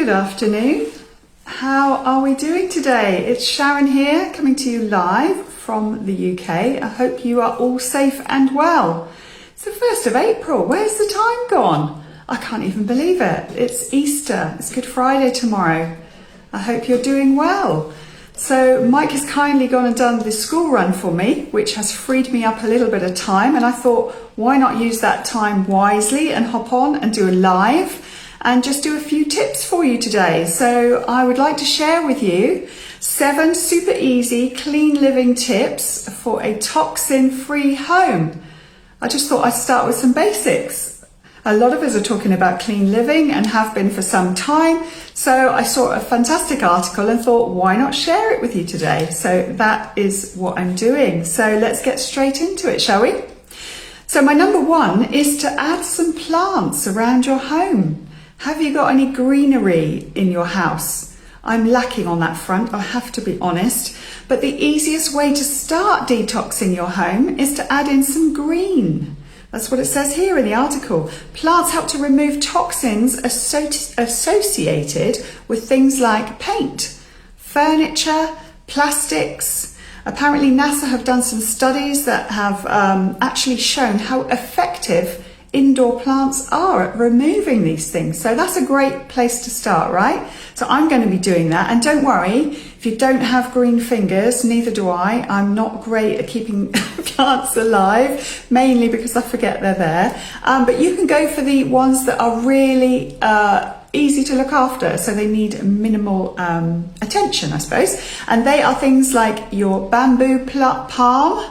Good afternoon. How are we doing today? It's Sharon here, coming to you live from the UK. I hope you are all safe and well. It's the 1st of April. Where's the time gone? I can't even believe it. It's Easter. It's Good Friday tomorrow. I hope you're doing well. So Mike has kindly gone and done the school run for me, which has freed me up a little bit of time. And I thought, why not use that time wisely and hop on and do a live and just do a few tips for you today. So I would like to share with you 7 super easy clean living tips for a toxin-free home. I just thought I'd start with some basics. A lot of us are talking about clean living and have been for some time. So I saw a fantastic article and thought, why not share it with you today? So that is what I'm doing. So let's get straight into it, shall we? So my number 1 is to add some plants around your home. Have you got any greenery in your house? I'm lacking on that front, I have to be honest. But the easiest way to start detoxing your home is to add in some green. That's what it says here in the article. Plants help to remove toxins associated with things like paint, furniture, plastics. Apparently NASA have done some studies that have actually shown how effective indoor plants are at removing these things. So that's a great place to start, right? So I'm going to be doing that. And don't worry, if you don't have green fingers, neither do I. I'm not great at keeping plants alive, mainly because I forget they're there. But you can go for the ones that are really easy to look after. So they need minimal attention, I suppose. And they are things like your bamboo palm,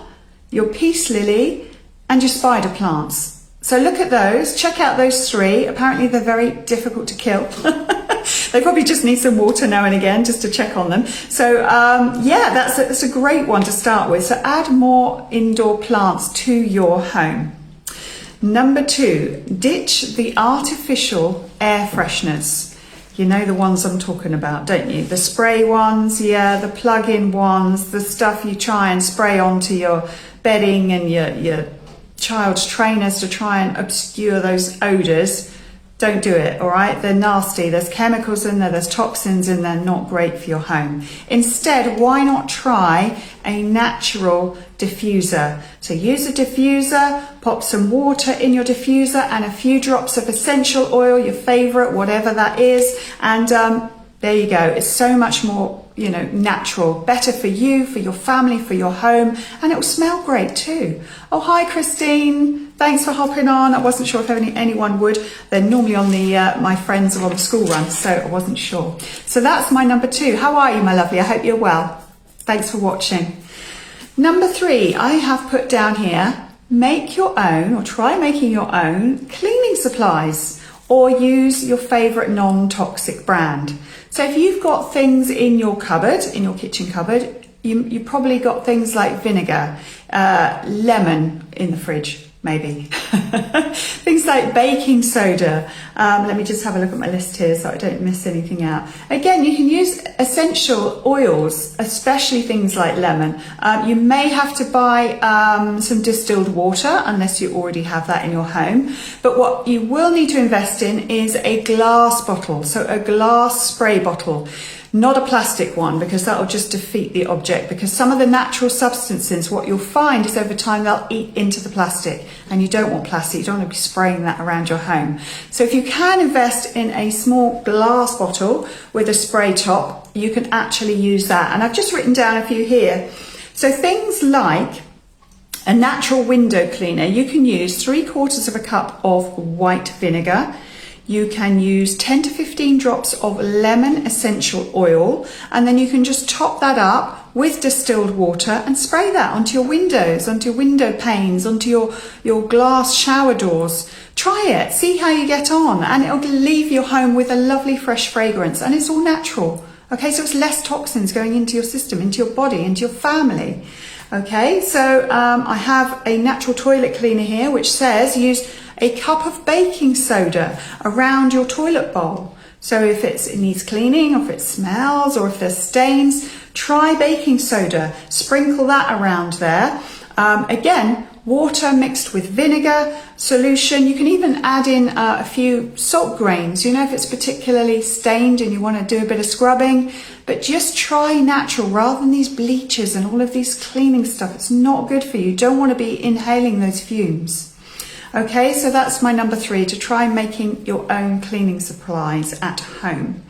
your peace lily, and your spider plants. So look at those, check out those 3. Apparently they're very difficult to kill. They probably just need some water now and again just to check on them. So yeah, that's a great one to start with. So add more indoor plants to your home. Number 2, ditch the artificial air fresheners. You know the ones I'm talking about, don't you? The spray ones, yeah, the plug-in ones, the stuff you try and spray onto your bedding and your child's trainers to try and obscure those odors. Don't do it, all right? They're nasty. There's chemicals in there, there's toxins in there, not great for your home. Instead, why not try a natural diffuser? So use a diffuser, pop some water in your diffuser and a few drops of essential oil, your favorite, whatever that is, and there you go. It's so much more, natural, better for you, for your family, for your home, and it will smell great too. Oh, hi, Christine. Thanks for hopping on. I wasn't sure if anyone would. They're normally on the, my friends are on the school run, so I wasn't sure. So that's my number 2. How are you, my lovely? I hope you're well. Thanks for watching. Number 3, I have put down here, make your own or try making your own cleaning supplies or use your favorite non-toxic brand. So if you've got things in your cupboard, in your kitchen cupboard, you probably got things like vinegar, lemon in the fridge, maybe. Things like baking soda. Let me just have a look at my list here so I don't miss anything out. Again, you can use essential oils, especially things like lemon. You may have to buy some distilled water unless you already have that in your home. But what you will need to invest in is a glass bottle, so a glass spray bottle. Not a plastic one, because that will just defeat the object, because some of the natural substances, what you'll find is over time they'll eat into the plastic, and you don't want plastic, you don't want to be spraying that around your home. So if you can invest in a small glass bottle with a spray top, you can actually use that. And I've just written down a few here. So things like a natural window cleaner, you can use 3/4 cup of white vinegar. You can use 10 to 15 drops of lemon essential oil, and then you can just top that up with distilled water and spray that onto your windows, onto your window panes, onto your glass shower doors. Try it, see how you get on, and it'll leave your home with a lovely fresh fragrance, and it's all natural. Okay, so it's less toxins going into your system, into your body, into your family. Okay, so I have a natural toilet cleaner here which says use a cup of baking soda around your toilet bowl. So if it needs cleaning, or if it smells, or if there's stains, try baking soda. Sprinkle that around there. Again, water mixed with vinegar solution. You can even add in a few salt grains, you know, if it's particularly stained and you want to do a bit of scrubbing. But just try natural rather than these bleaches and all of these cleaning stuff. It's not good for you. You don't want to be inhaling those fumes. Okay, so that's my number 3, to try making your own cleaning supplies at home.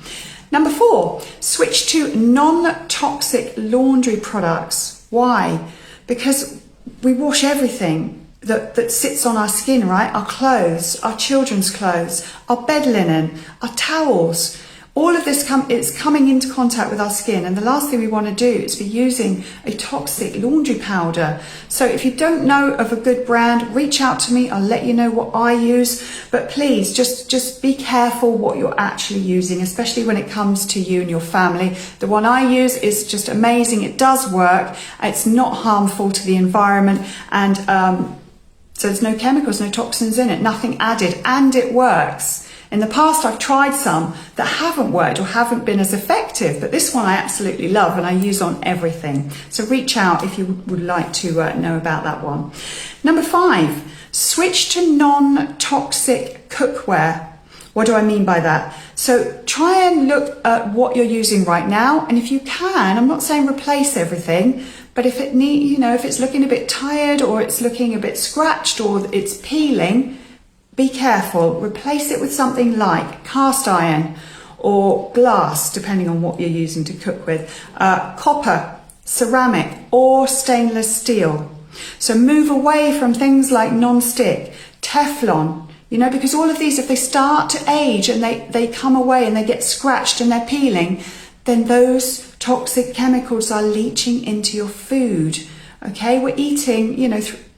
Number 4, switch to non-toxic laundry products. Why? Because we wash everything that sits on our skin, right? Our clothes, our children's clothes, our bed linen, our towels. All of this it's coming into contact with our skin, and the last thing we want to do is be using a toxic laundry powder. So if you don't know of a good brand, reach out to me. I'll let you know what I use. But please, just be careful what you're actually using, especially when it comes to you and your family. The one I use is just amazing. It does work. It's not harmful to the environment, and so there's no chemicals, no toxins in it, nothing added, and it works. In the past, I've tried some that haven't worked or haven't been as effective, but this one I absolutely love and I use on everything. So reach out if you would like to know about that one. Number 5, switch to non-toxic cookware. What do I mean by that? So try and look at what you're using right now, and if you can, I'm not saying replace everything, but if if it's looking a bit tired or it's looking a bit scratched or it's peeling, be careful. Replace it with something like cast iron or glass, depending on what you're using to cook with, copper, ceramic, or stainless steel. So move away from things like non-stick, Teflon, because all of these, if they start to age and they come away and they get scratched and they're peeling, then those toxic chemicals are leaching into your food. Okay, we're eating,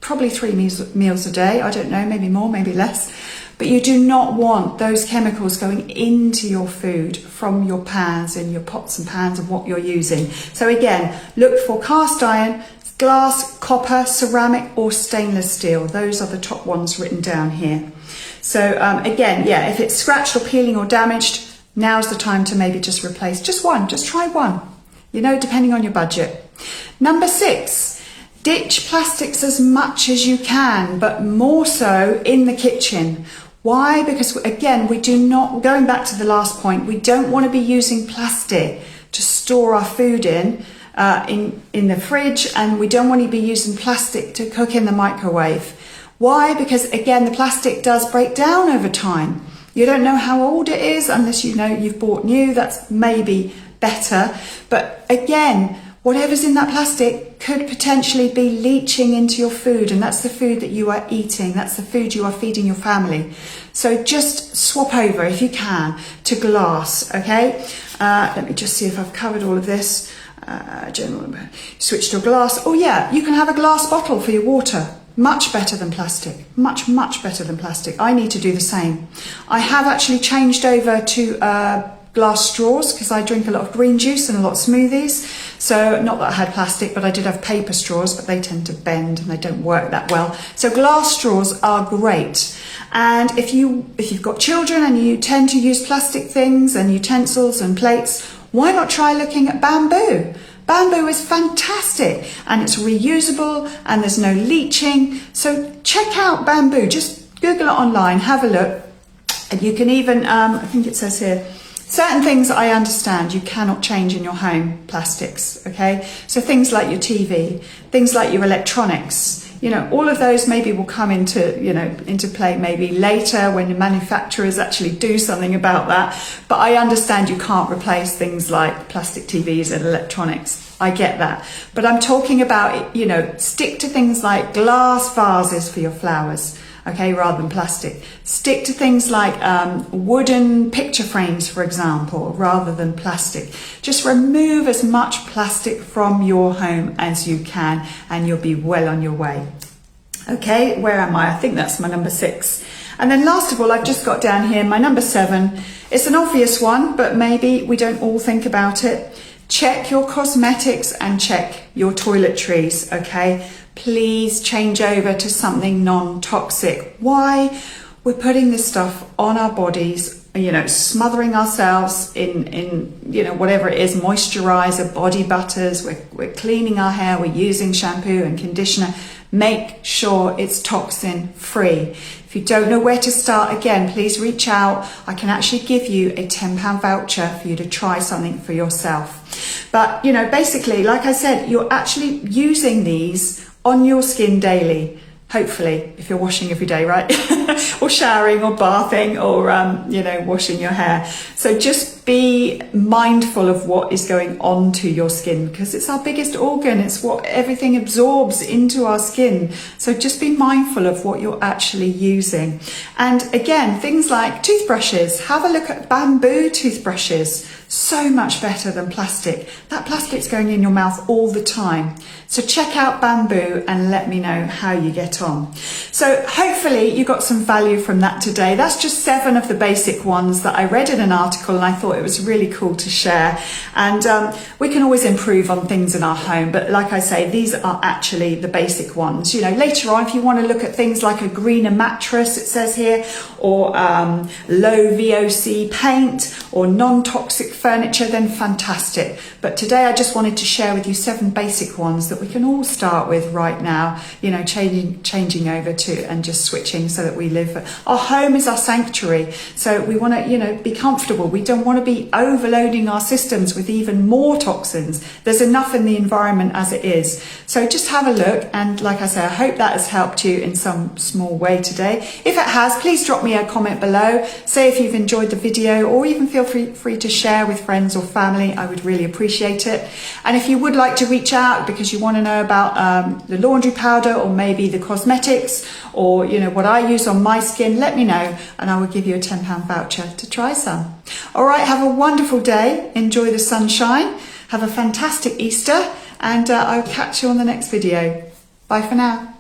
probably 3 meals a day. I don't know, maybe more, maybe less. But you do not want those chemicals going into your food from your pans and your pots and pans and what you're using. So again, look for cast iron, glass, copper, ceramic, or stainless steel. Those are the top ones written down here. So again, if it's scratched or peeling or damaged, now's the time to maybe just replace just one. Just try one, depending on your budget. Number 6. Ditch plastics as much as you can, but more so in the kitchen. Why? Because again, we do not, going back to the last point, we don't want to be using plastic to store our food in the fridge, and we don't want to be using plastic to cook in the microwave. Why? Because again, the plastic does break down over time. You don't know how old it is unless you've bought new. That's maybe better. But again, whatever's in that plastic could potentially be leaching into your food, and that's the food that you are eating. That's the food you are feeding your family. So just swap over, if you can, to glass, okay? Let me just see if I've covered all of this. Switch to a glass. Oh yeah, you can have a glass bottle for your water. Much better than plastic. Much, much better than plastic. I need to do the same. I have actually changed over to glass straws because I drink a lot of green juice and a lot of smoothies. So not that I had plastic, but I did have paper straws, but they tend to bend and they don't work that well. So glass straws are great. And if you've got children and you tend to use plastic things and utensils and plates, why not try looking at bamboo? Bamboo is fantastic and it's reusable and there's no leaching. So check out bamboo. Just Google it online, have a look. And you can even, I think it says here, certain things I understand you cannot change in your home, plastics, okay? So things like your TV, things like your electronics, all of those maybe will come into play maybe later when the manufacturers actually do something about that. But I understand you can't replace things like plastic TVs and electronics. I get that. But I'm talking about, stick to things like glass vases for your flowers. Okay, rather than plastic. Stick to things like wooden picture frames, for example, rather than plastic. Just remove as much plastic from your home as you can and you'll be well on your way. Okay, where am I? I think that's my number 6. And then last of all, I've just got down here my number 7. It's an obvious one, but maybe we don't all think about it. Check your cosmetics and check your toiletries, okay? Please change over to something non-toxic. Why? We're putting this stuff on our bodies you know, smothering ourselves in you know, whatever it is, moisturizer, body butters, we're cleaning our hair, we're using shampoo and conditioner, make sure it's toxin free. If you don't know where to start, again, please reach out. I can actually give you a £10 voucher for you to try something for yourself. But, you know, basically, like I said, you're actually using these on your skin daily. Hopefully, if you're washing every day, right? Or showering or bathing or, you know, washing your hair. So just be mindful of what is going on to your skin, because it's our biggest organ. It's what everything absorbs into our skin. So just be mindful of what you're actually using. And again, things like toothbrushes. Have a look at bamboo toothbrushes. So much better than plastic. That plastic's going in your mouth all the time. So check out bamboo and let me know how you get on. So hopefully you got some value from that today. That's just 7 of the basic ones that I read in an article, and I thought it was really cool to share. And we can always improve on things in our home, but like I say, these are actually the basic ones. You know, later on, if you want to look at things like a greener mattress, it says here, or low VOC paint or non-toxic furniture, then fantastic. But today I just wanted to share with you 7 basic ones that we can all start with right now, you know, changing over to and just switching so that we live. Our home is our sanctuary. So we want to, you know, be comfortable. We don't want to be overloading our systems with even more toxins. There's enough in the environment as it is. So just have a look. And like I say, I hope that has helped you in some small way today. If it has, please drop me a comment below. Say if you've enjoyed the video, or even feel free to share with friends or family. I would really appreciate it. And if you would like to reach out because you want to know about the laundry powder, or maybe the cosmetics, or you know what I use on my skin, let me know and I will give you a £10 voucher to try some. All right, have a wonderful day. Enjoy the sunshine. Have a fantastic Easter, and I'll catch you on the next video. Bye for now.